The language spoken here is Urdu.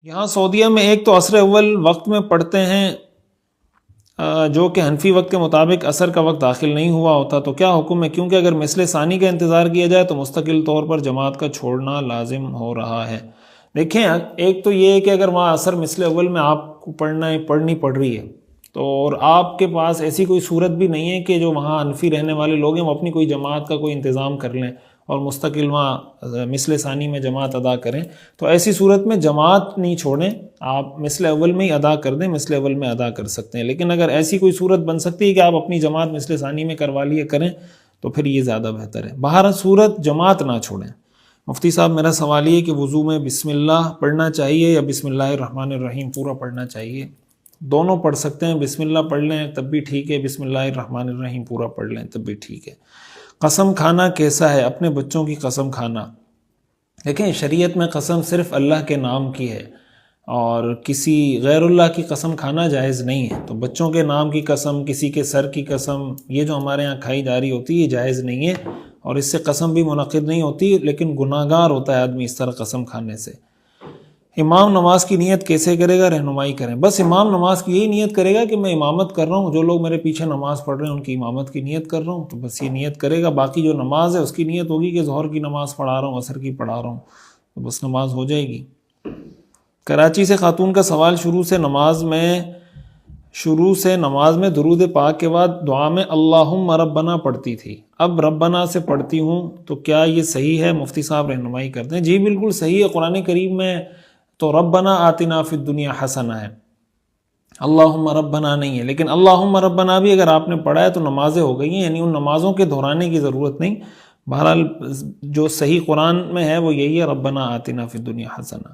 یہاں سعودیہ میں ایک تو عصر اول وقت میں پڑھتے ہیں جو کہ حنفی وقت کے مطابق عصر کا وقت داخل نہیں ہوا ہوتا، تو کیا حکم ہے؟ کیونکہ اگر مثل ثانی کا انتظار کیا جائے تو مستقل طور پر جماعت کا چھوڑنا لازم ہو رہا ہے۔ دیکھیں، ایک تو یہ ہے کہ اگر وہاں عصر مثل اول میں آپ کو پڑھنی پڑ رہی ہے تو، اور آپ کے پاس ایسی کوئی صورت بھی نہیں ہے کہ جو وہاں حنفی رہنے والے لوگ ہیں وہ اپنی کوئی جماعت کا کوئی انتظام کر لیں اور مستقل وہاں مثل ثانی میں جماعت ادا کریں، تو ایسی صورت میں جماعت نہیں چھوڑیں، آپ مثل اول میں ہی ادا کر دیں، مثل اول میں ادا کر سکتے ہیں۔ لیکن اگر ایسی کوئی صورت بن سکتی ہے کہ آپ اپنی جماعت مثل ثانی میں کروا لیے کریں تو پھر یہ زیادہ بہتر ہے۔ بہر صورت جماعت نہ چھوڑیں۔ مفتی صاحب، میرا سوال یہ ہے کہ وضو میں بسم اللہ پڑھنا چاہیے یا بسم اللہ الرحمن الرحیم پورا پڑھنا چاہیے؟ دونوں پڑھ سکتے ہیں، بسم اللہ پڑھ لیں تب بھی ٹھیک ہے، بسم اللہ الرحمن الرحیم پورا پڑھ لیں تب بھی ٹھیک ہے۔ قسم کھانا کیسا ہے؟ اپنے بچوں کی قسم کھانا، دیکھیں شریعت میں قسم صرف اللہ کے نام کی ہے اور کسی غیر اللہ کی قسم کھانا جائز نہیں ہے۔ تو بچوں کے نام کی قسم، کسی کے سر کی قسم، یہ جو ہمارے ہاں کھائی جا رہی ہوتی ہے یہ جائز نہیں ہے، اور اس سے قسم بھی منعقد نہیں ہوتی، لیکن گناہ گار ہوتا ہے آدمی اس طرح قسم کھانے سے۔ امام نماز کی نیت کیسے کرے گا؟ رہنمائی کریں۔ بس امام نماز کی یہی نیت کرے گا کہ میں امامت کر رہا ہوں، جو لوگ میرے پیچھے نماز پڑھ رہے ہیں ان کی امامت کی نیت کر رہا ہوں، تو بس یہ نیت کرے گا۔ باقی جو نماز ہے اس کی نیت ہوگی کہ ظہر کی نماز پڑھا رہا ہوں، عصر کی پڑھا رہا ہوں، تو بس نماز ہو جائے گی۔ کراچی سے خاتون کا سوال، شروع سے نماز میں درود پاک کے بعد دعا میں اللہم ربنا پڑھتی تھی، اب ربنا سے پڑھتی ہوں، تو کیا یہ صحیح ہے؟ مفتی صاحب رہنمائی کرتے ہیں۔ جی بالکل صحیح ہے، قرآن کریم میں تو ربنا آتنا فی الدنیا حسنہ ہے، اللہم ربنا نہیں ہے، لیکن اللہم ربنا بھی اگر آپ نے پڑھا ہے تو نمازیں ہو گئی ہیں، یعنی ان نمازوں کے دہرانے کی ضرورت نہیں۔ بہرحال جو صحیح قرآن میں ہے وہ یہی ہے، ربنا آتنا فی الدنیا حسنہ۔